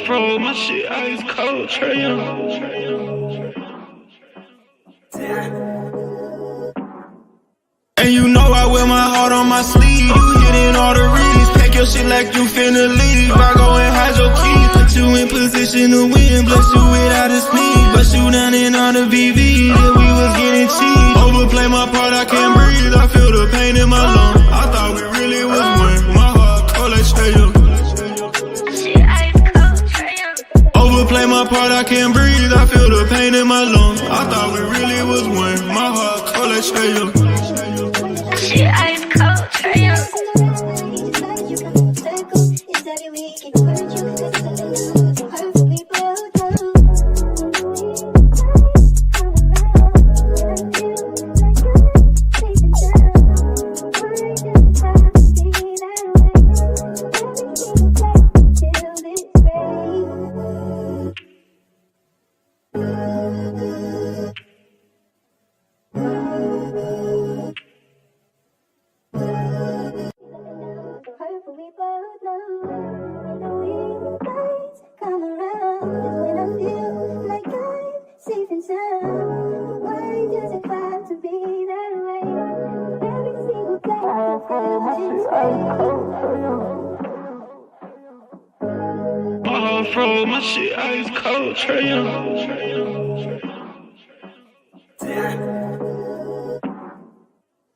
Fro, my shit ice cold, Trey Young. And you know I wear my heart on my sleeve. You hitting all the reads. Pack your shit like you finna leave. I go and hide your keys. Put you in position to win. Bless you without a speed. Bust you down in all the VV. Yeah, we was getting cheap. Overplay my part, I can't breathe. I feel the pain in my lungs. I thought we really was one. My heart cold like Trey Young. Overplay my part, I can't breathe. I feel the pain in my lungs. I thought we really was one. My heart cold like Trey Young. Shit ice cold, Trey Young. Fro, my shit ice cold, Trey Young.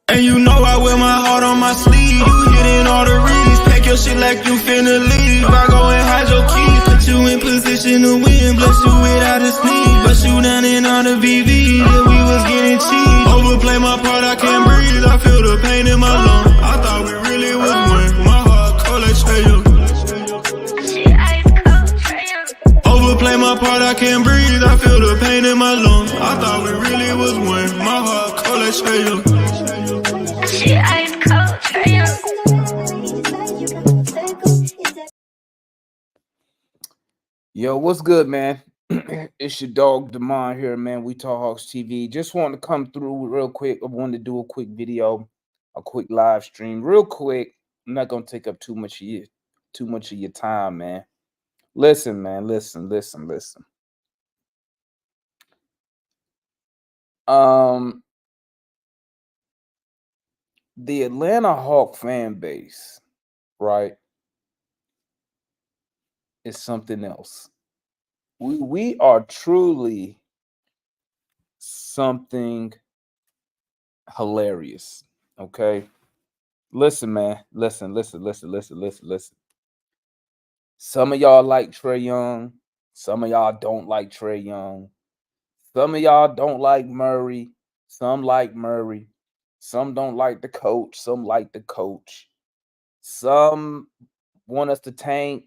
And you know I wear my heart on my sleeve. You hitting all the reads. Pack your shit like you finna leave. I go and hide your keys. Put you in position to win. Bless you without a sneeze. Bust you down in all the VV. Yeah, we was getting cheap. Overplay my part, I can't breathe. I feel the pain in my lungs. I thought we really was one. My heart cold like Trey Young. Overplay my part, I can't breathe. I feel the pain in my lungs. I thought we really was one. My heart cold like Trey Young. Shit ice cold, Trey Young. Yo, what's good, man? It's your dog Damon here, man. We Talk Hawks TV. Just wanted to come through real quick. I wanted to do a quick video, a quick live stream, real quick. I'm not gonna take up too much of your time, man. Listen, man. Listen. The Atlanta Hawk fan base, right, is something else. We are truly something hilarious. Okay. Listen, man. Listen. Some of y'all like Trey Young. Some of y'all don't like Trey Young. Some of y'all don't like Murray. Some like Murray. Some don't like the coach. Some like the coach. Some want us to tank.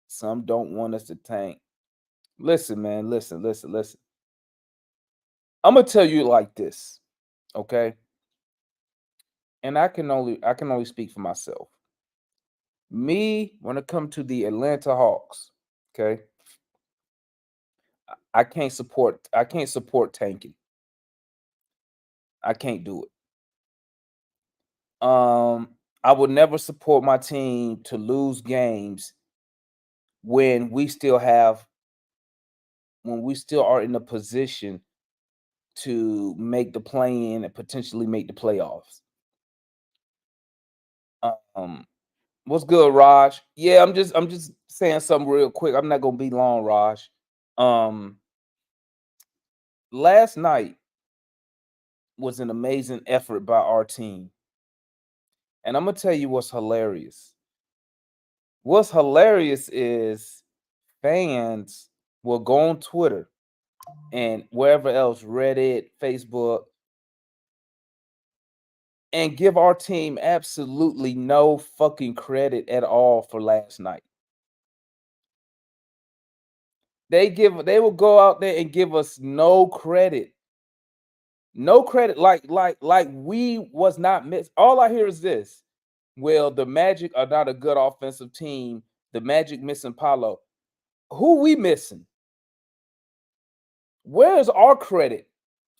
Some don't want us to tank. Listen, man. Listen. I'm gonna tell you like this, okay? And I can only speak for myself. Me, when it comes to the Atlanta Hawks, okay, I can't support tanking. I can't do it. I would never support my team to lose games when we still are in a position to make the play-in and potentially make the playoffs. What's good, Raj? Yeah, I'm just saying something real quick. I'm not gonna be long, Raj. Last night was an amazing effort by our team. And I'm gonna tell you what's hilarious. What's hilarious is fans will go on Twitter and wherever else, Reddit, Facebook, and give our team absolutely no fucking credit at all for last night. They will go out there and give us no credit. No credit, like we was not missed. All I hear is this. Well, the Magic are not a good offensive team. The Magic missing Paolo. Who we missing? Where's our credit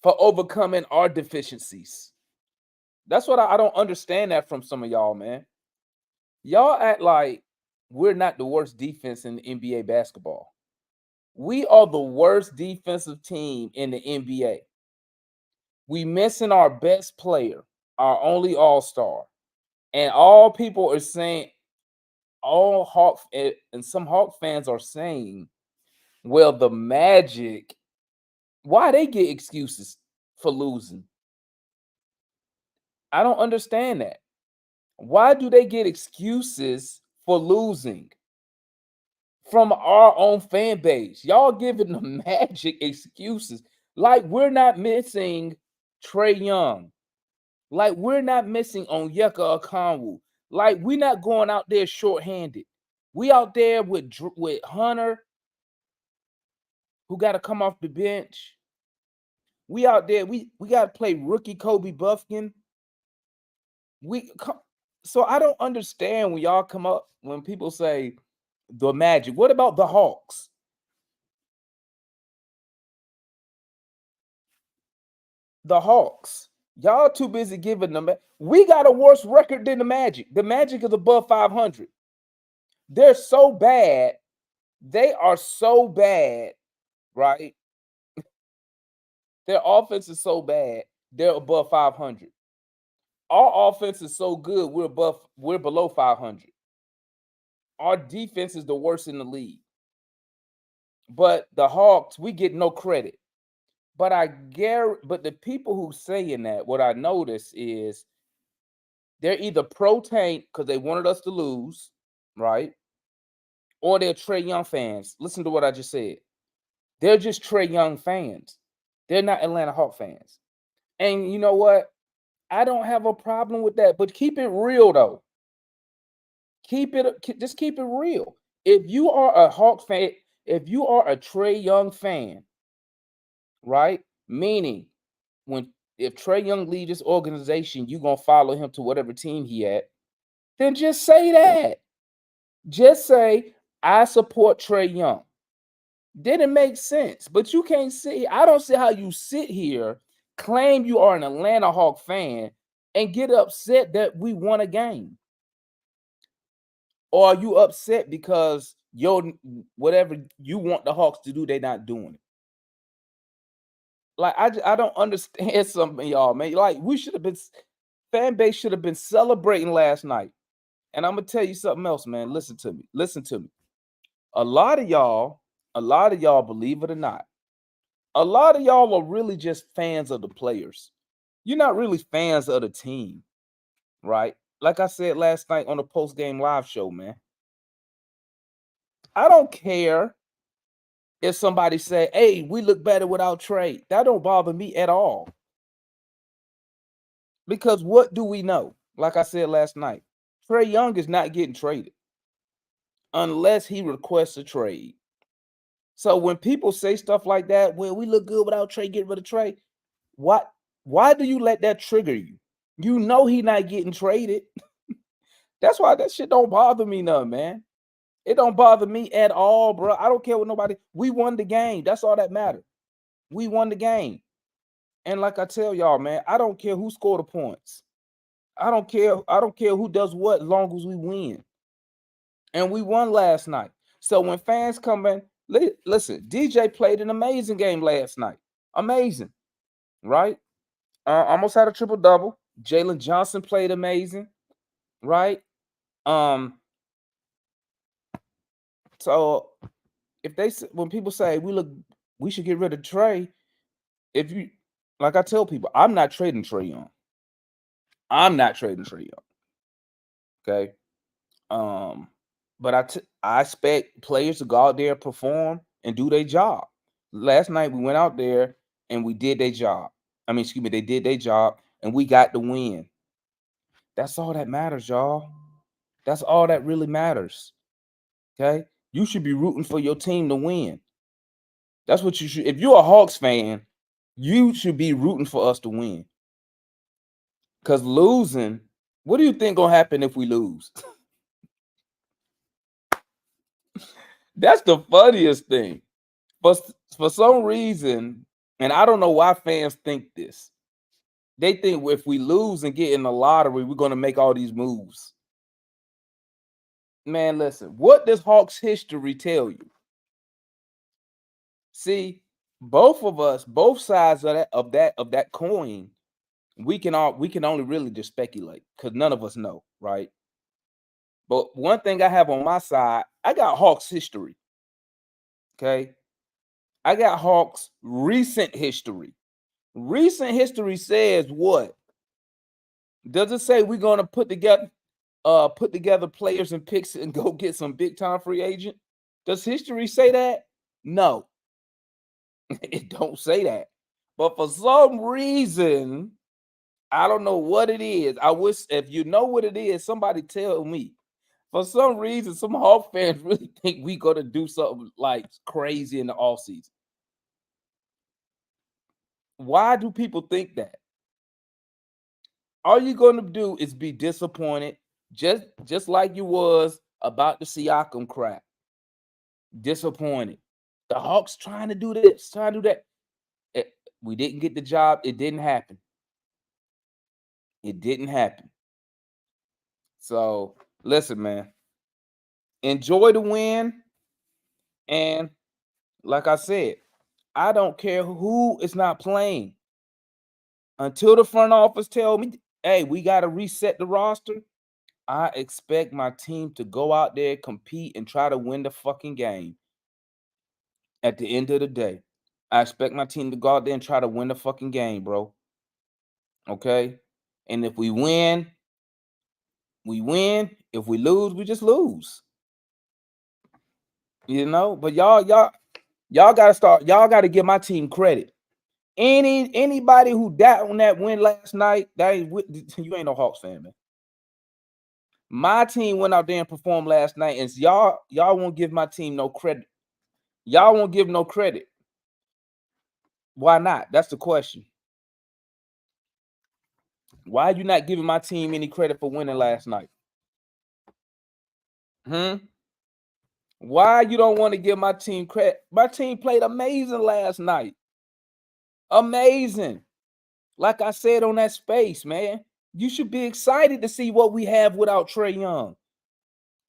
for overcoming our deficiencies? That's what I don't understand that from some of y'all, man. Y'all act like we're not the worst defense in the NBA basketball. We are the worst defensive team in the NBA. We missing our best player, our only all-star. And all people are saying, all and some Hawk fans are saying, well, the Magic, why they get excuses for losing? I don't understand that. Why do they get excuses for losing from our own fan base? Y'all giving the Magic excuses. Like we're not missing Trey Young. Like we're not missing Onyeka Okongwu. Like we're not going out there shorthanded. We out there with Hunter, who got to come off the bench. We out there. We got to play rookie Kobe Buffkin. So I don't understand when y'all come up when people say the Magic. What about the Hawks? The Hawks. Y'all too busy giving them. We got a worse record than the Magic. The Magic is above 500. They're so bad. They are so bad, right? Their offense is so bad. They're above 500. Our offense is so good. We're below 500. Our defense is the worst in the league. But the Hawks, we get no credit. But but the people who saying that, what I notice is they're either pro tank because they wanted us to lose, right? Or they're Trey Young fans. Listen to what I just said. They're just Trey Young fans. They're not Atlanta Hawk fans. And you know what? I don't have a problem with that. But keep it real though. Just keep it real. If you are a Hawk fan, if you are a Trey Young fan, right? Meaning when if Trey Young leaves this organization, you're gonna follow him to whatever team he at, then just say that. Just say, I support Trey Young. Then it makes sense. But you can't see, I don't see how you sit here, claim you are an Atlanta Hawk fan, and get upset that we won a game. Or are you upset because whatever you want the Hawks to do, they're not doing it? Like I don't understand something, y'all, man. Like we should have been fan base should have been celebrating last night. And I'm gonna tell you something else, man. Listen to me. Listen to me. A lot of y'all, believe it or not, a lot of y'all are really just fans of the players. You're not really fans of the team, right? Like I said last night on the post game live show, man. I don't care if somebody say, "Hey, we look better without Trey." That don't bother me at all. Because what do we know? Like I said last night, Trey Young is not getting traded unless he requests a trade. So when people say stuff like that, well, we look good without Trey, get rid of Trey. What? Why do you let that trigger you? You know he not getting traded. That's why that shit don't bother me none, man. It don't bother me at all, bro. I don't care what nobody. We won the game. That's all that matters. We won the game. And like I tell y'all, man, I don't care who scored the points. I don't care. I don't care who does what, as long as we win. And we won last night. So when fans come in, listen, DJ played an amazing game last night. Amazing, right? Almost had a triple double. Jalen Johnson played amazing, right? Um, so if when people say we should get rid of Trey, if you like I tell people, I'm not trading Trey Young. I'm not trading Trey Young. Okay. Um, but I expect players to go out there, perform, and do their job. Last night we went out there and we did their job. I mean, excuse me, they did their job and we got the win. That's all that matters, y'all. That's all that really matters. Okay. You should be rooting for your team to win. That's what you should. If you're a Hawks fan, you should be rooting for us to win. Because losing, what do you think gonna happen if we lose? That's the funniest thing. But for some reason, and I don't know why fans think this, they think if we lose and get in the lottery, we're gonna make all these moves. Man, listen, what does Hawks history tell you? See, both of us, both sides of that coin, we can only really just speculate because none of us know, right? But one thing I have on my side, I got Hawks history. Okay. I got Hawks recent history. Recent history says what? Does it say we're gonna put together players and picks and go get some big time free agent? Does history say that? No, it don't say that. But for some reason, I don't know what it is. I wish if you know what it is, somebody tell me. For some reason, some Hawk fans really think we gonna do something like crazy in the offseason. Why do people think that? All you're gonna do is be disappointed, just like you was about the Siakam crap. Disappointed. The Hawks trying to do this, trying to do that. We didn't get the job. It didn't happen. It didn't happen. So listen, man. Enjoy the win. And like I said, I don't care who is not playing. Until the front office tell me, hey, we got to reset the roster. I expect my team to go out there, compete, and try to win the fucking game. At the end of the day, I expect my team to go out there and try to win the fucking game, bro. Okay? And if we win, we win. If we lose, we just lose. You know? But y'all gotta start, y'all gotta give my team credit. Anybody who died on that win last night, you ain't no Hawks fan, man. My team went out there and performed last night, and y'all won't give my team no credit. Y'all won't give no credit. Why not? That's the question. Why are you not giving my team any credit for winning last night? Why you don't want to give my team credit? My team played amazing last night. Amazing. Like I said on that space, man. You should be excited to see what we have without Trae Young.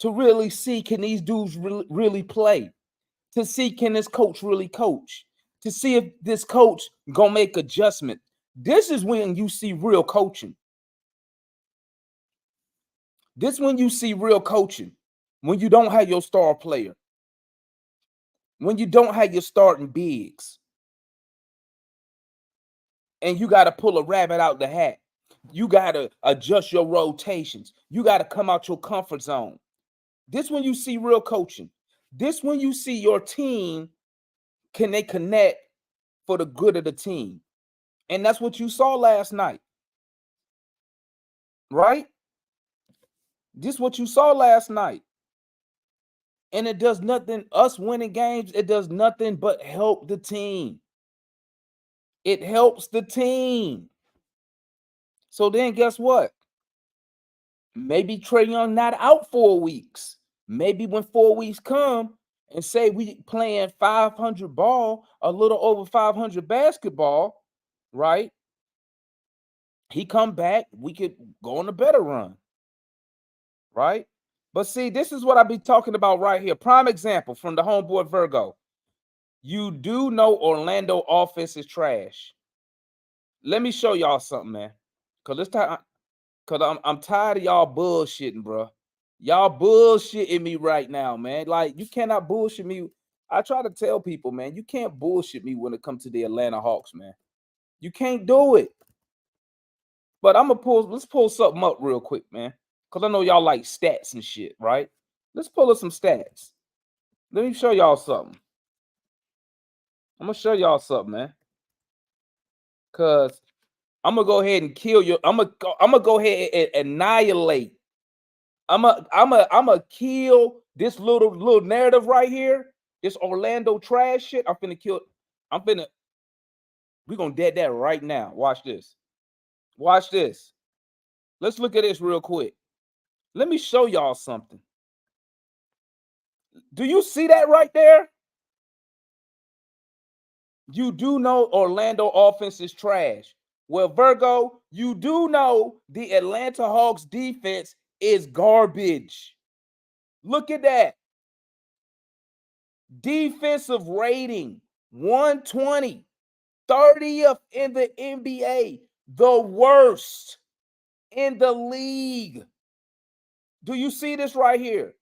To really see, can these dudes really play? To see, can this coach really coach? To see if this coach gonna make adjustment. This is when you see real coaching. This when you see real coaching. When you don't have your star player. When you don't have your starting bigs. And you got to pull a rabbit out the hat. You got to adjust your rotations. You got to come out your comfort zone. This when you see real coaching. This when you see your team, can they connect for the good of the team? And that's what you saw last night. Right? This is what you saw last night. And it does nothing, us winning games, it does nothing but help the team. It helps the team. So then guess what? Maybe Trae Young not out 4 weeks. Maybe when 4 weeks come and say we playing 500 ball, a little over 500 basketball, right? He come back, we could go on a better run, right? But see, this is what I be talking about right here. Prime example from the homeboy Virgo. You do know Orlando offense is trash. Let me show y'all something, man. Cause I'm tired of y'all bullshitting, bro. Y'all bullshitting me right now, man. Like, you cannot bullshit me. I try to tell people, man, you can't bullshit me when it comes to the Atlanta Hawks, man. You can't do it. But let's pull something up real quick, man. Cause I know y'all like stats and shit, right? Let's pull up some stats. Let me show y'all something. I'm gonna show y'all something, man. Cause I'm gonna go ahead and kill you. I'm gonna go ahead and annihilate. I'm gonna kill this little narrative right here. This Orlando trash shit. We're gonna dead that right now. Watch this. Watch this. Let's look at this real quick. Let me show y'all something. Do you see that right there? You do know Orlando offense is trash. Well, Virgo, you do know the Atlanta Hawks defense is garbage. Look at that. Defensive rating 120, 30th in the NBA, the worst in the league. Do you see this right here?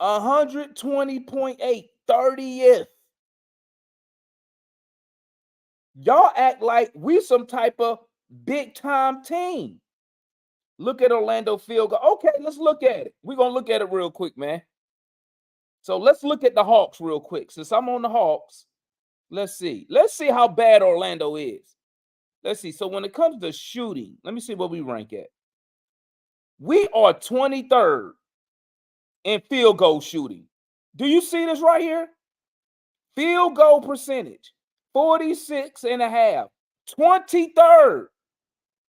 120.8, 30th. Y'all act like we some type of big time team. Look at Orlando field goal. Okay, let's look at it. We're gonna look at it real quick, man. So let's look at the Hawks real quick. Since I'm on the Hawks, let's see. Let's see how bad Orlando is. Let's see. So when it comes to shooting, let me see what we rank at. We are 23rd in field goal shooting. Do you see this right here? Field goal percentage, 46.5, 23rd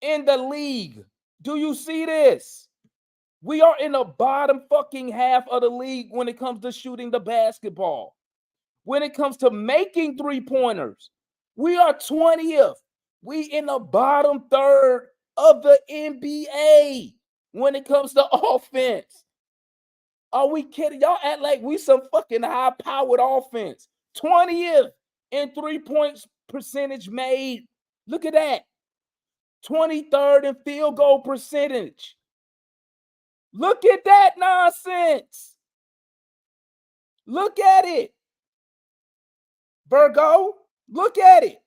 in the league. Do you see this? We are in the bottom fucking half of the league when it comes to shooting the basketball. When it comes to making three-pointers, we are 20th. We in the bottom third of the NBA when it comes to offense. Are we kidding? Y'all act like we some fucking high-powered offense. 20th in 3-point percentage made. Look at that. 23rd in field goal percentage. Look at that nonsense. Look at it. Virgo, look at it.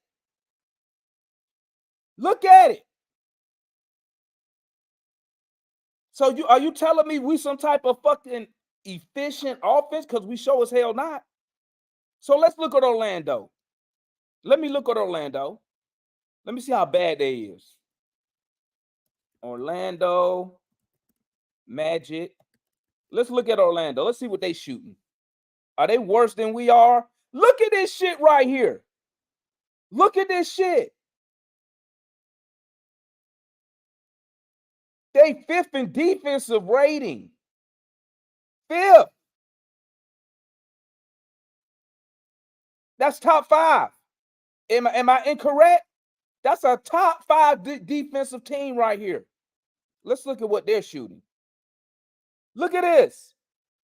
Look at it. So are you telling me we some type of fucking efficient offense? Because we sure as hell not. So let's look at Orlando. Let me look at Orlando. Let me see how bad they is. Orlando Magic. Let's look at Orlando. Let's see what they shooting. Are they worse than we are? Look at this shit right here. Look at this shit. They 5th in defensive rating. 5th. That's top 5. Am I incorrect? That's a top 5 defensive team right here. Let's look at what they're shooting. Look at this.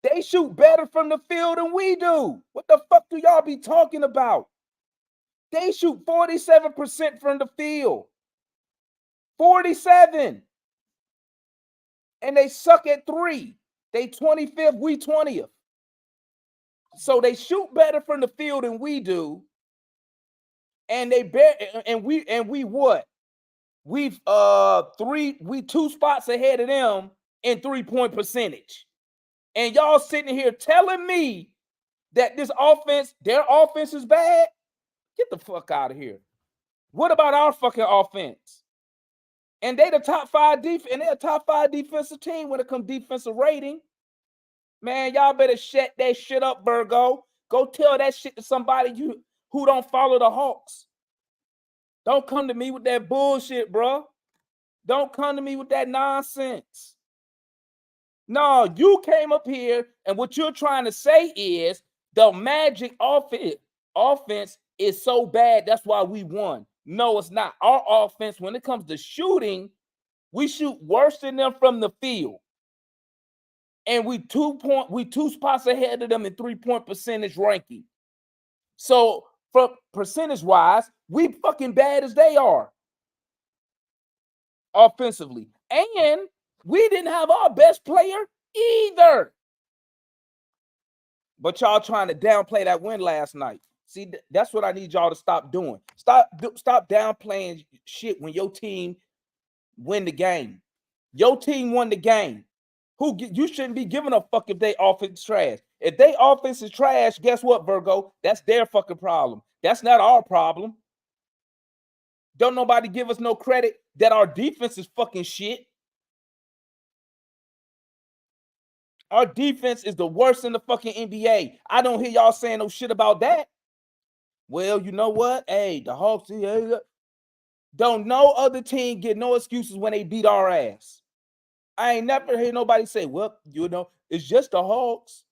They shoot better from the field than we do. What the fuck do y'all be talking about? They shoot 47% from the field. 47. And they suck at 3. They 25th, we 20th. So they shoot better from the field than we do. And we what? We 2 spots ahead of them in 3-point percentage. And y'all sitting here telling me that their offense is bad? Get the fuck out of here. What about our fucking offense? And they the top 5 and they're a top 5 defensive team when it comes to defensive rating. Man, y'all better shut that shit up, Virgo. Go tell that shit to somebody who don't follow the Hawks. Don't come to me with that bullshit, bro. Don't come to me with that nonsense. No, you came up here, and what you're trying to say is the Magic offense is so bad, that's why we won. No, it's not. Our offense, when it comes to shooting, we shoot worse than them from the field. And we 2 spots ahead of them in 3-point percentage ranking. So, for percentage-wise, we fucking bad as they are offensively. And we didn't have our best player either. But y'all trying to downplay that win last night. See, that's what I need y'all to stop doing. Stop downplaying shit when your team win the game. Your team won the game. You shouldn't be giving a fuck if they offense trash. If they offense is trash, guess what, Virgo? That's their fucking problem. That's not our problem. Don't nobody give us no credit that our defense is fucking shit. Our defense is the worst in the fucking NBA. I don't hear y'all saying no shit about that. Well, you know what? Hey, the Hawks, don't no other team get no excuses when they beat our ass. I ain't never heard nobody say, well, it's just the Hawks.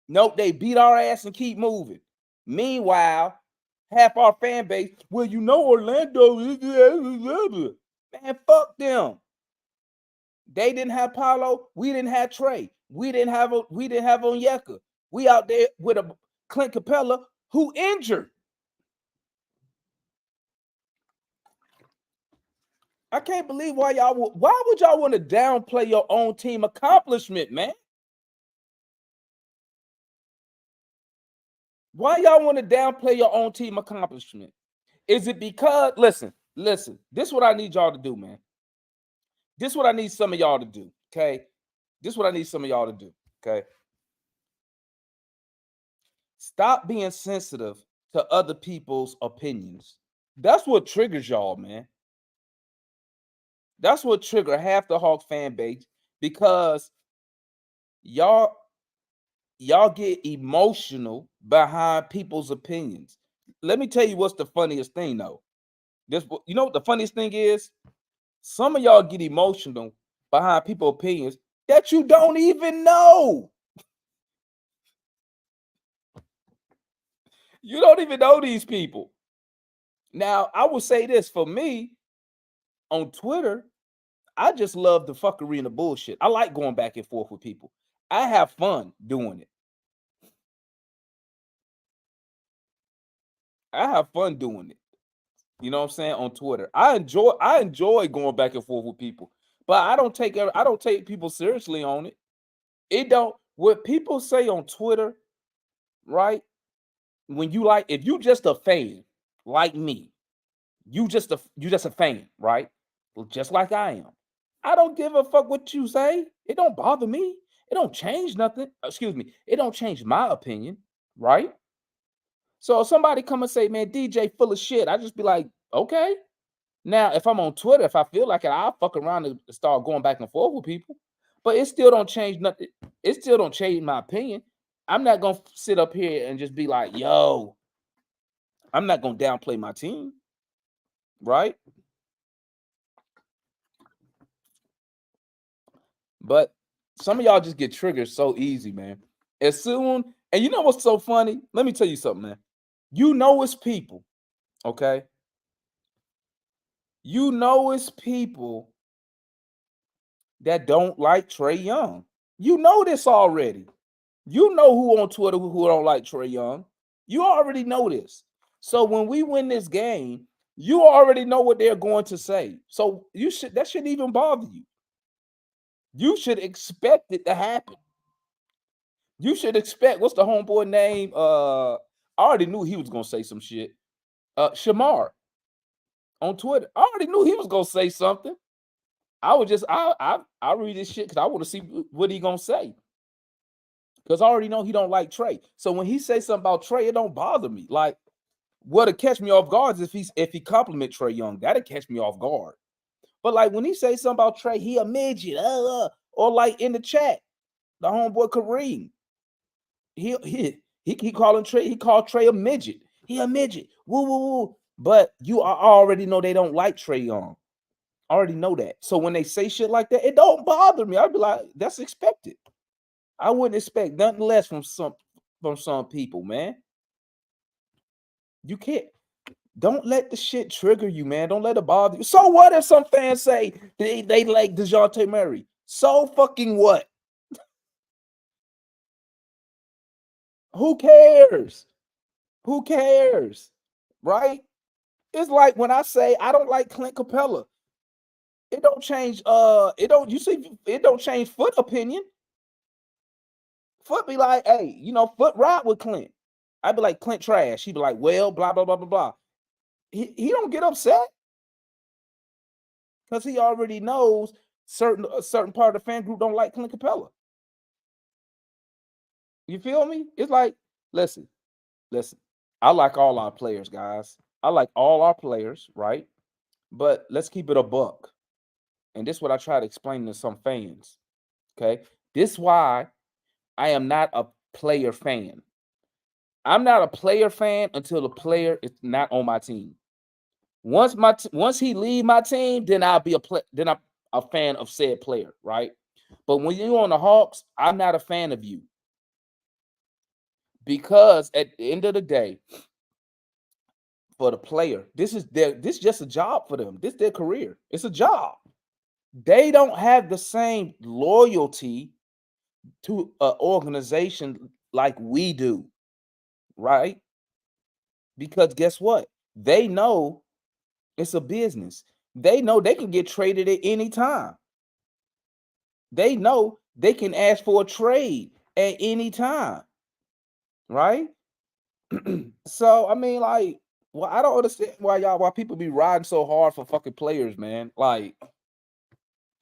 Nope, they beat our ass and keep moving. Meanwhile, half our fan base, well, Orlando, man, fuck them. They didn't have Paolo. We didn't have Trey. We didn't have Onyeka. We out there with a Clint Capella who injured. I can't believe why would y'all want to downplay your own team accomplishment, man? Why y'all want to downplay your own team accomplishment? Is it because listen, this is what I need y'all to do, man. This is what I need some of y'all to do. Okay. This is what I need some of y'all to do. Okay. Stop being sensitive to other people's opinions. That's what triggers y'all, man. That's what trigger half the Hawk fan base because y'all get emotional behind people's opinions. Let me tell you what's the funniest thing though. You know what the funniest thing is? Some of y'all get emotional behind people's opinions that you don't even know. You don't even know these people. Now, I will say this for me on Twitter, I just love the fuckery and the bullshit. I like going back and forth with people. I have fun doing it. I have fun doing it. You know what I'm saying? On Twitter. I enjoy going back and forth with people. But I don't take people seriously on it. It don't what people say on Twitter, right? When you like if you just a fan like me, you just a fan, right? Well, just like I am. I don't give a fuck what you say. It don't bother me. It don't change nothing. Excuse me. It don't change my opinion, right? So if somebody come and say, "Man, DJ full of shit," I just be like, "Okay." Now, if I'm on Twitter, if I feel like it, I'll fuck around and start going back and forth with people. But it still don't change nothing. It still don't change my opinion. I'm not gonna sit up here and just be like, "Yo," I'm not gonna downplay my team, right? But some of y'all just get triggered so easy, man. As soon, and you know what's so funny? Let me tell you something, man. You know it's people, okay? You know it's people that don't like Trey Young. You know this already. You know who on Twitter who don't like Trey Young. You already know this. So when we win this game, you already know what they're going to say. So that shouldn't even bother you. You should expect it to happen. You should expect what's the homeboy name? I already knew he was gonna say some shit. Shamar on Twitter. I already knew he was gonna say something. I read this shit because I want to see what he gonna say. Because I already know he don't like Trey. So when he says something about Trey, it don't bother me. Like, what'll catch me off guard is if he compliment Trey Young, that'll catch me off guard. But like when he says something about Trey, he a midget, or like in the chat, the homeboy Kareem, he calling Trey, he called Trey a midget. He a midget. Woo woo woo. But you already know they don't like Trey Young. I already know that. So when they say shit like that, it don't bother me. I'd be like, that's expected. I wouldn't expect nothing less from some people, man. You can't. Don't let the shit trigger you, man. Don't let it bother you. So what if some fans say they like DeJounte Murray? So fucking what? Who cares? Who cares? Right? It's like when I say I don't like Clint Capella. It don't change. It don't change Foot opinion. Foot be like, hey, Foot ride with Clint. I'd be like, Clint trash. He'd be like, well, blah, blah, blah, blah, blah. He don't get upset because he already knows a certain part of the fan group don't like Clint Capella. You feel me? It's like, listen. I like all our players, guys. I like all our players, right? But let's keep it a buck. And this is what I try to explain to some fans. Okay. This is why I am not a player fan. I'm not a player fan until the player is not on my team. Once he leave my team, then I'll be then I'm a fan of said player, right? But when you're on the Hawks, I'm not a fan of you. Because at the end of the day, for the player, this is just a job for them. This is their career. It's a job. They don't have the same loyalty to an organization like we do, right? Because guess what? They know it's a business. They know they can get traded at any time. They know they can ask for a trade at any time, right? So I mean, like, well, I don't understand why people be riding so hard for fucking players, man. Like,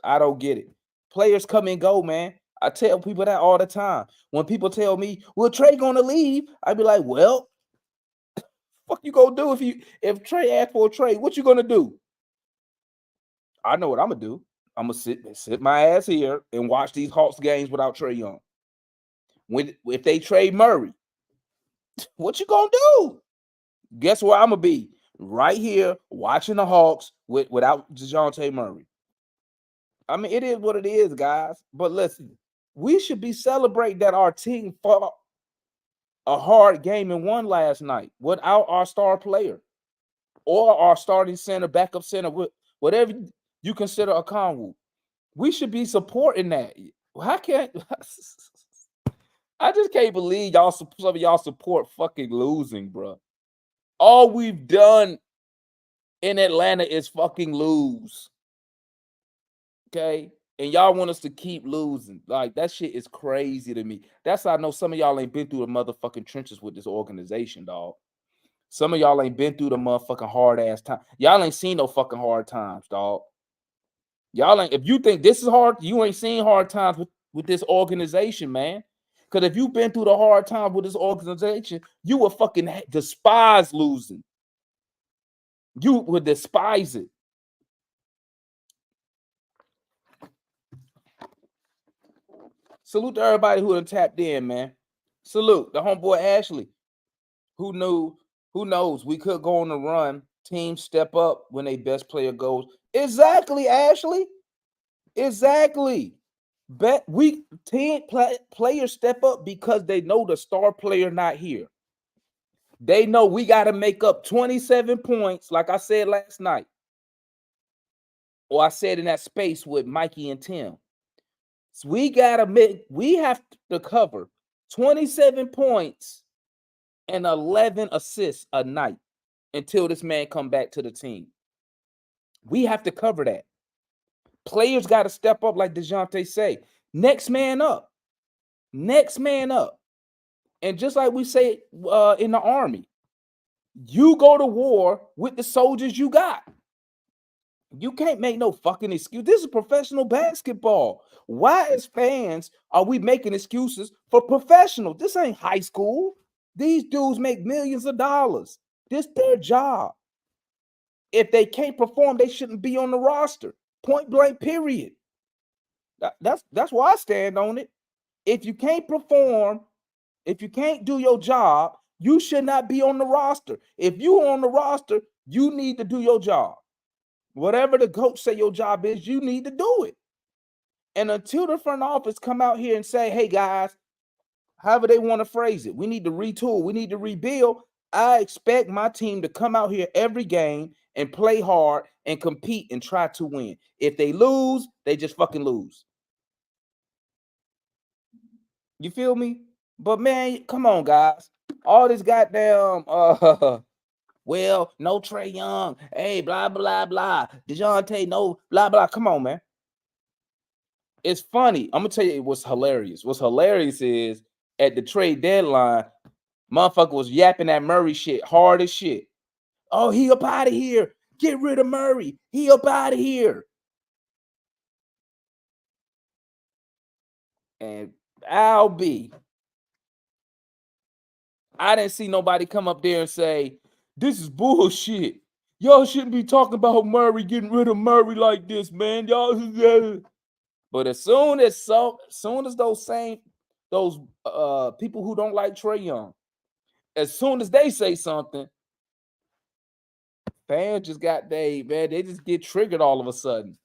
I don't get it. Players come and go, man. I tell people that all the time. When people tell me, "Well, Trey gonna leave," I be like, "Well, fuck you gonna do if Trey asked for a trade? What you gonna do?" I know what I'm gonna do. I'm gonna sit my ass here and watch these Hawks games without Trey Young. When if they trade Murray, what you gonna do? Guess where I'm gonna be? Right here watching the Hawks without DeJounte Murray. I mean, it is what it is, guys. But listen, we should be celebrating that our team fought a hard game and won last night without our star player or our starting center, backup center, whatever you consider a Conwu. We should be supporting that. How can't I just can't believe some of y'all support fucking losing, bro. All we've done in Atlanta is fucking lose. Okay? And y'all want us to keep losing. Like, that shit is crazy to me. That's how I know some of y'all ain't been through the motherfucking trenches with this organization, dog. Some of y'all ain't been through the motherfucking hard ass time. Y'all ain't seen no fucking hard times, dog. Y'all ain't, if you think this is hard, you ain't seen hard times with this organization, man. Because if you've been through the hard times with this organization, you would fucking despise losing. You would despise it. Salute to everybody who done tapped in, man. Salute the homeboy Ashley, who knows we could go on a run. Teams step up when their best player goes. Exactly, Ashley. Exactly. Bet we players step up because they know the star player not here. They know we got to make up 27 points, like I said last night, or I said in that space with Mikey and Tim. So we have to cover 27 points and 11 assists a night until this man come back to the team. We have to cover that. Players got to step up, like DeJounte say. Next man up. Next man up. And just like we say in the Army, you go to war with the soldiers you got. You can't make no fucking excuse. This is professional basketball. Why, as fans, are we making excuses for professional? This ain't high school. These dudes make millions of dollars. This their job. If they can't perform, they shouldn't be on the roster. Point blank, period. That's why I stand on it. If you can't perform, if you can't do your job, you should not be on the roster. If you're on the roster, you need to do your job. Whatever the coach say your job is, you need to do it. And until the front office come out here and say, hey, guys, however they want to phrase it, we need to retool, we need to rebuild, I expect my team to come out here every game and play hard and compete and try to win. If they lose, they just fucking lose. You feel me? But man, come on, guys. All this goddamn well, no Trey Young. Hey, blah, blah, blah. DeJounte, no, blah, blah. Come on, man. It's funny. I'm gonna tell you what's hilarious. What's hilarious is at the trade deadline, motherfucker was yapping that Murray shit hard as shit. Oh, he up out of here. Get rid of Murray. He up out of here. And I'll be. I didn't see nobody come up there and say, this is bullshit. Y'all shouldn't be talking about Murray, getting rid of Murray like this, man. Y'all. But as soon as those people who don't like Trey Young, as soon as they say something, fans just they just get triggered all of a sudden.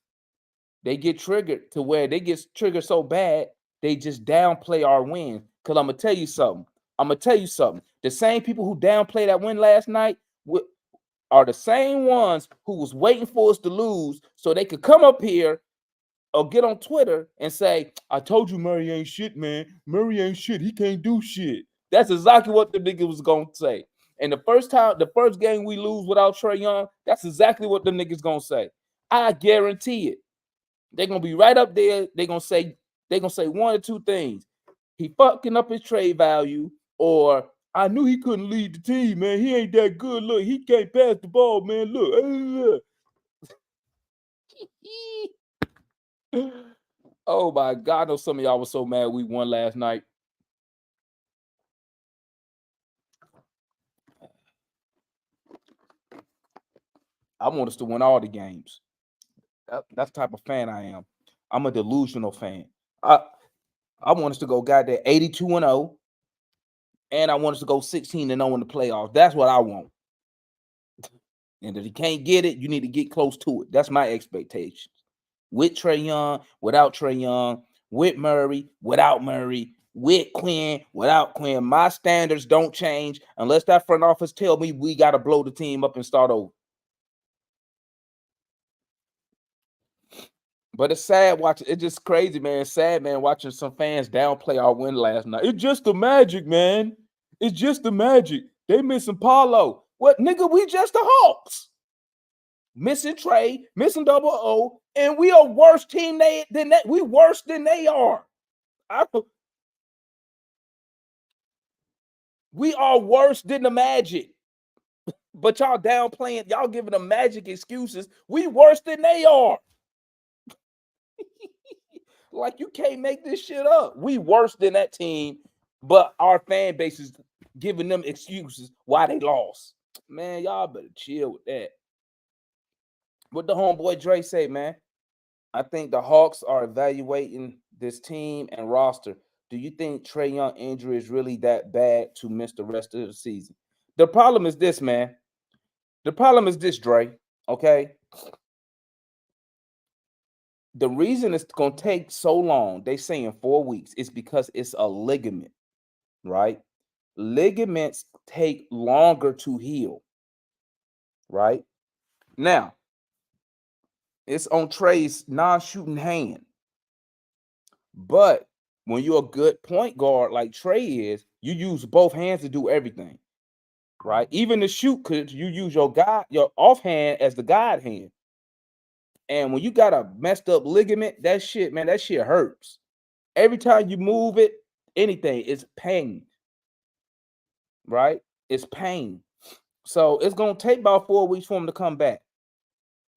They get triggered to where they get triggered so bad, they just downplay our win. Because I'm going to tell you something. The same people who downplayed that win last night are the same ones who was waiting for us to lose so they could come up here or get on Twitter and say, I told you Murray ain't shit, man. Murray ain't shit. He can't do shit. That's exactly what the nigga was gonna say. And the first game we lose without Trae Young, that's exactly what the niggas gonna say. I guarantee it. They're gonna be right up there. They're gonna say one or two things. He fucking up his trade value, or I knew he couldn't lead the team, man. He ain't that good. Look, he can't pass the ball, man. Look. Oh my God, I know some of y'all was so mad we won last night. I want us to win all the games. That's the type of fan I am. I'm a delusional fan. I want us to go goddamn 82-0, and I want us to go 16-0 in the playoffs. That's what I want. And if you can't get it, you need to get close to it. That's my expectations. With Trae Young, without Trae Young, with Murray, without Murray, with Quinn, without Quinn. My standards don't change unless that front office tell me we got to blow the team up and start over. But it's sad watching. It's just crazy, man. It's sad, man, watching some fans downplay our win last night. It's just the Magic, man. It's just the Magic. They missing Paulo. What, nigga? We just the Hawks. Missing Trae, missing Double O, and we are worse team than that. We worse than they are. We are worse than the Magic. But y'all downplaying, y'all giving the Magic excuses. We worse than they are. Like, you can't make this shit up. We worse than that team, but our fan base is giving them excuses why they lost. Man, y'all better chill with that. What the homeboy Dre say, man? I think the Hawks are evaluating this team and roster. Do you think Trae Young injury is really that bad to miss the rest of the season? The problem is this, man. The problem is this, Dre. Okay. The reason it's going to take so long, they say in 4 weeks, is because it's a ligament, right? Ligaments take longer to heal, right? Now, it's on Trae's non-shooting hand. But when you're a good point guard like Trae is, you use both hands to do everything, right? Even the shoot, could you use your offhand as the guide hand. And when you got a messed up ligament, that shit, man, that shit hurts. Every time you move it, anything, it's pain, right? It's pain. So it's going to take about 4 weeks for him to come back,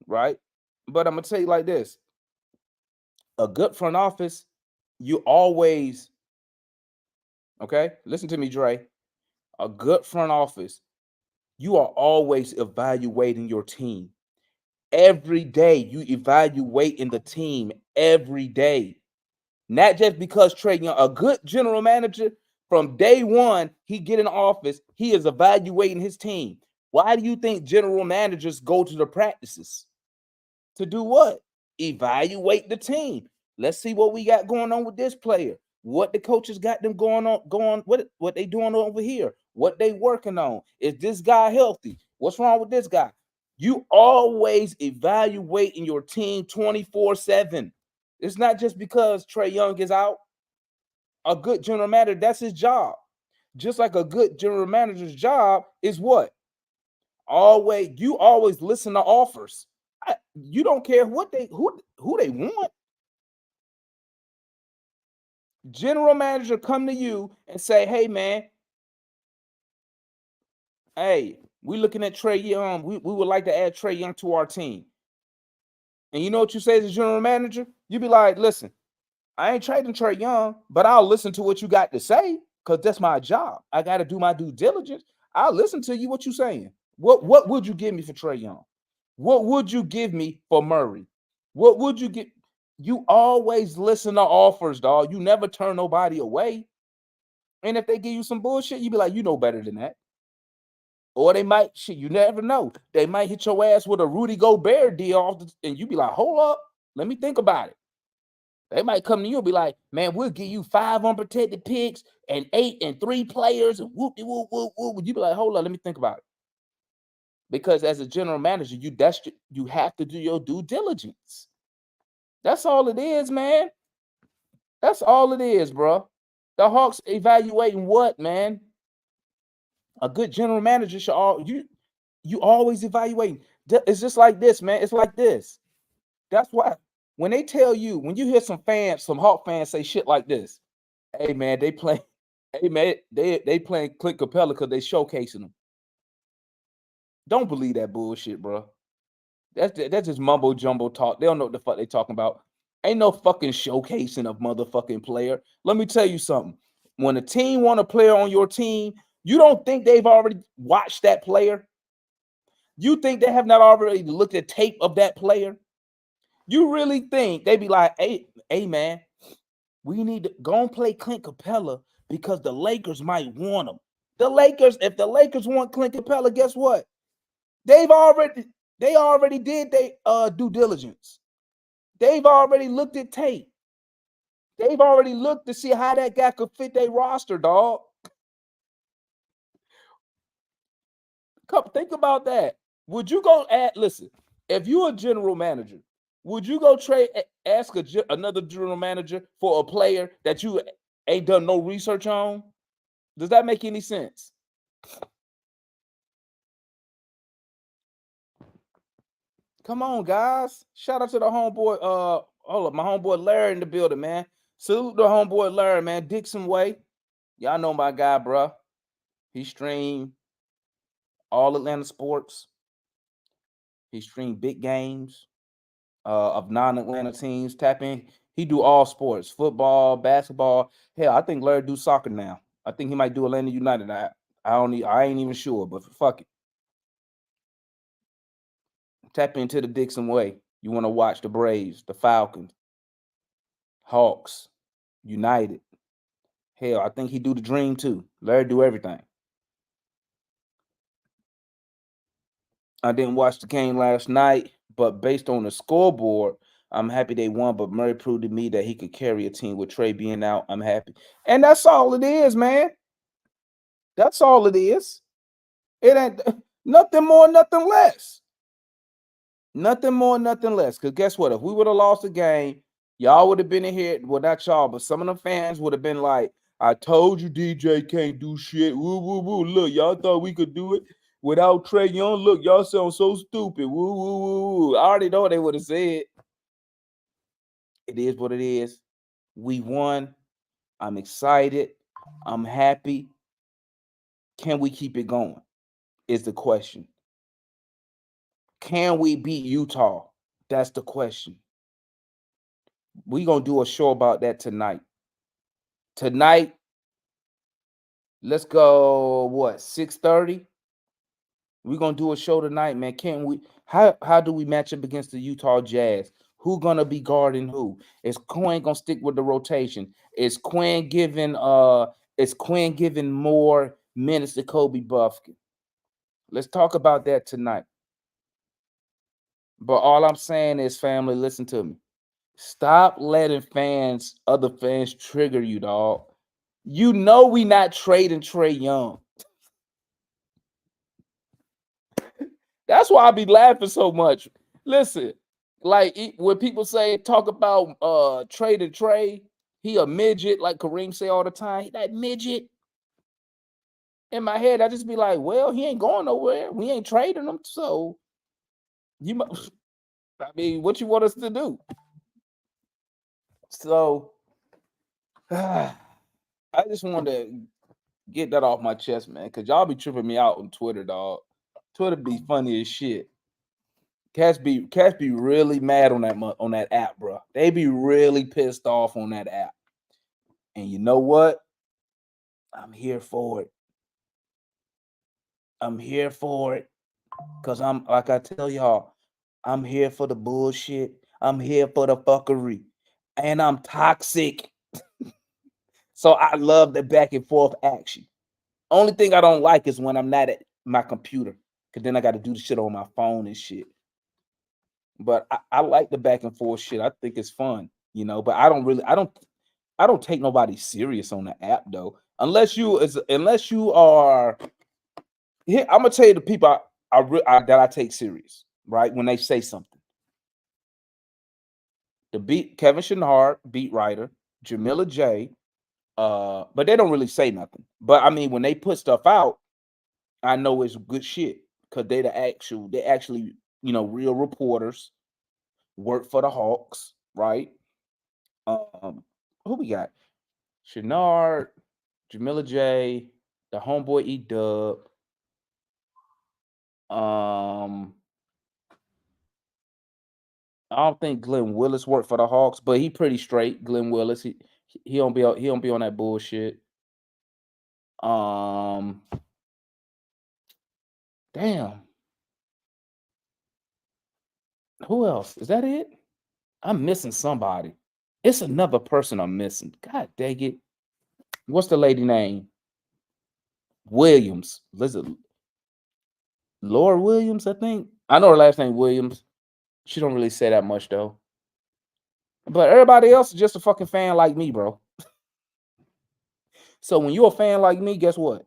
right? But I'm going to tell you like this. A good front office, you always, okay? Listen to me, Dre. A good front office, you are always evaluating your team. Every day, you evaluating the team every day. Not just because Trae Young, a good general manager, from day one, he get in office, he is evaluating his team. Why do you think general managers go to the practices? To do what? Evaluate the team. Let's see what we got going on with this player. What the coaches got them what they doing over here? What they working on? Is this guy healthy? What's wrong with this guy? You always evaluating your team 24/7. It's not just because Trae Young is out. A good general manager, that's his job. Just like a good general manager's job is what? You always listen to offers. You don't care who they want. General manager come to you and say, hey, man, hey, we looking at Trae Young. We would like to add Trae Young to our team. And you know what you say as a general manager? You be like, listen, I ain't trading Trae Young, but I'll listen to what you got to say because that's my job. I got to do my due diligence. I'll listen to you, what you saying. What would you give me for Trae Young? What would you give me for Murray? What would you get? You always listen to offers, dog. You never turn nobody away. And if they give you some bullshit, you be like, you know better than that. Or they might, shit, you never know. They might hit your ass with a Rudy Gobert deal, and you be like, hold up, let me think about it. They might come to you and be like, man, we'll give you 5 unprotected picks and 8 and 3 players, and whoop, whoop, whoop, whoop. You be like, hold up, let me think about it. Because as a general manager, you have to do your due diligence. That's all it is, man. That's all it is, bro. The Hawks evaluating what, man? A good general manager should you always evaluating. It's just like this, man. It's like this. That's why when they tell you, when you hear some fans, some Hawk fans say shit like this, hey man, they play, hey man, they playing Clint Capella because they showcasing them. Don't believe that bullshit, bro. That's just mumbo jumbo talk. They don't know what the fuck they talking about. Ain't no fucking showcasing of motherfucking player. Let me tell you something. When a team want a player on your team, you don't think they've already watched that player? You think they have not already looked at tape of that player? You really think they be like, hey man, we need to go and play Clint Capella because the Lakers might want him. If the Lakers want Clint Capella, guess what? They've already they already did their due diligence. They've already looked at tape. They've already looked to see how that guy could fit their roster, dog. Come think about that. Would you go at listen? If you're a general manager, would you go ask another general manager for a player that you ain't done no research on? Does that make any sense? Come on, guys. Shout out to the homeboy. Hold up, my homeboy Larry in the building, man. Salute the homeboy Larry, man. Dixon Way. Y'all know my guy, bro. He streamed all Atlanta sports. He streamed big games of non-Atlanta teams. Tap in. He do all sports: football, basketball. Hell, I think Larry do soccer now. I think he might do Atlanta United. I ain't even sure, but fuck it. Tap into the Dixon Way. You want to watch the Braves, the Falcons, Hawks, United. Hell, I think he do the Dream too. Larry do everything. I didn't watch the game last night, but based on the scoreboard, I'm happy they won. But Murray proved to me that he could carry a team with Trey being out. I'm happy. And that's all it is, man. That's all it is. It ain't nothing more, nothing less. Nothing more, nothing less. Because guess what? If we would have lost the game, y'all would have been in here. Well, not y'all, but some of the fans would have been like, I told you DJ can't do shit. Woo, woo, woo. Look, y'all thought we could do it without Trey Young. Look, y'all sound so stupid. Woo, woo, woo, woo. I already know what they would have said. It is what it is. We won. I'm excited. I'm happy. Can we keep it going? Is the question. Can we beat Utah? That's the question. We're going to do a show about that tonight. Tonight, let's go, what, 6:30? We're going to do a show tonight, man. Can't we? How do we match up against the Utah Jazz? Who going to be guarding who? Is Quinn going to stick with the rotation? Is Quinn giving more minutes to Kobe Buffkin? Let's talk about that tonight. But all I'm saying is, family, listen to me. Stop letting other fans trigger you, dog. You know we not trading Trey Young. That's why I be laughing so much. Listen, like when people talk about trading Trey, he a midget, like Kareem say all the time. He that midget. In my head, I just be like, well, he ain't going nowhere. We ain't trading him, so you. I mean, what you want us to do? So, I just wanted to get that off my chest, man, because y'all be tripping me out on Twitter, dog. Twitter be funny as shit. Cats be really mad on that app, bro. They be really pissed off on that app. And you know what? I'm here for it. I'm here for it. Cause I'm like I tell y'all, I'm here for the bullshit. I'm here for the fuckery. And I'm toxic. So I love the back and forth action. Only thing I don't like is when I'm not at my computer. Cause then I got to do the shit on my phone and shit. But I like the back and forth shit. I think it's fun, but I don't take nobody serious on the app though. Unless you are here, I'm gonna tell you the people that I take serious, right? When they say something. Kevin Shenard, beat writer, Jamila J. But they don't really say nothing. But I mean, when they put stuff out, I know it's good shit because they actually, real reporters, work for the Hawks, right? Who we got? Shenard, Jamila J, the homeboy E-Dub. I don't think Glenn Willis worked for the Hawks, but he pretty straight. Glenn Willis, he don't be on that bullshit. Damn. Who else? Is that it? I'm missing somebody. It's another person I'm missing. God dang it. What's the lady name? Williams. Listen, Laura Williams, I think. I know her last name Williams. She don't really say that much though. But everybody else is just a fucking fan like me, bro. So when you're a fan like me, guess what?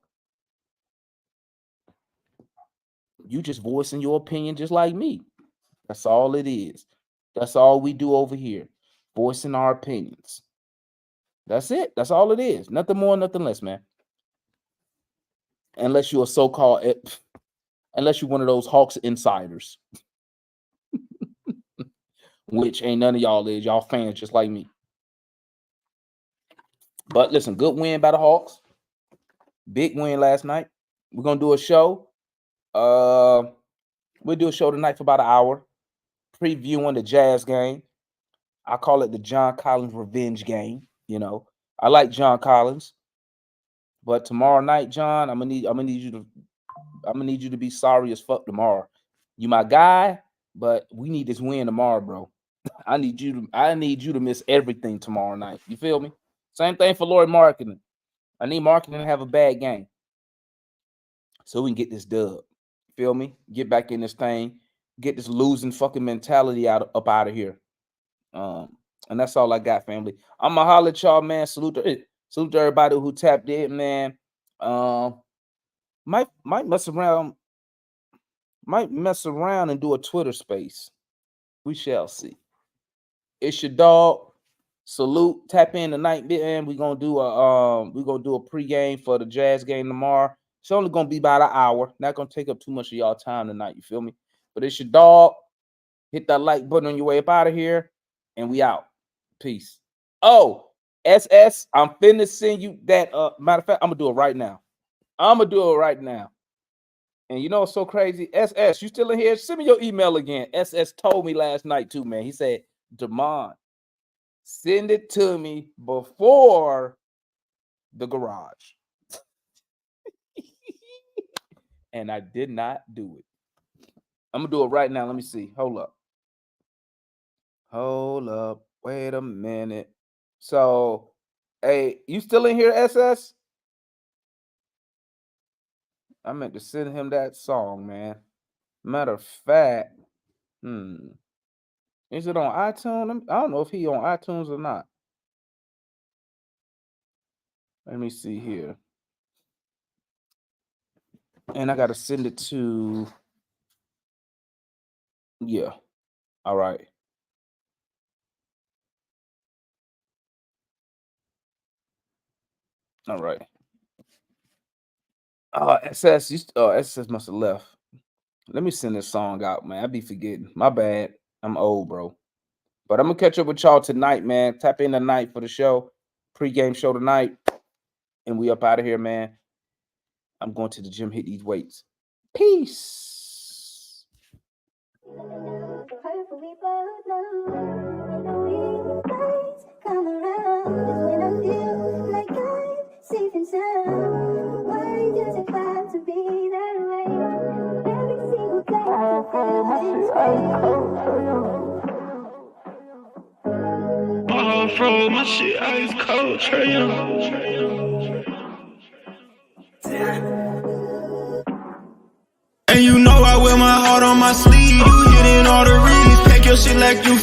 You just voicing your opinion just like me. That's all it is. That's all we do over here. Voicing our opinions. That's it. That's all it is. Nothing more, nothing less, man. Unless you're unless you're one of those Hawks insiders. Which ain't none of y'all is. Y'all fans just like me. But listen, good win by the Hawks. Big win last night. We're gonna do a show. We'll do a show tonight for about an hour, previewing the Jazz game. I call it the John Collins revenge game. I like John Collins, but tomorrow night, John, I'm gonna need you to be sorry as fuck tomorrow. You my guy, but we need this win tomorrow, bro. I need you to miss everything tomorrow night. You feel me? Same thing for Lori Marketing. I need Marketing to have a bad game so we can get this dub. Feel me? Get back in this thing. Get this losing fucking mentality up out of here. And that's all I got, family. I'ma holler at y'all, man. Salute to everybody who tapped in, man. Might mess around and do a Twitter space. We shall see. It's your dog. Salute. Tap in tonight, man. We're gonna do a pregame for the Jazz game tomorrow. It's only gonna be about an hour. Not gonna take up too much of y'all time tonight. You feel me? But it's your dog. Hit that like button on your way up out of here, and we out. Peace. Oh, SS, I'm finna send you that. Matter of fact, I'm gonna do it right now. And you know what's so crazy? SS, you still in here? Send me your email again. SS told me last night too, man. He said, Damon, send it to me before the garage. And I did not do it. I'm gonna do it right now. Let me see. Hold up. Wait a minute. So, hey, you still in here, SS? I meant to send him that song, man. Matter of fact, is it on iTunes? I don't know if he on iTunes or not. Let me see here. And I gotta send it to. Yeah. All right. All right. SS must have left. Let me send this song out, man. I be forgetting. My bad. I'm old, bro. But I'm gonna catch up with y'all tonight, man. Tap in tonight for the show. Pre-game show tonight. And we up out of here, man. I'm going to the gym, hit these weights. Peace. Safe and sound. Why does it have to be that way? Every single day I feel my shit ice cold, Trey Young. And you know I wear my heart on my sleeve. You hitting all the reads. Pack your shit like you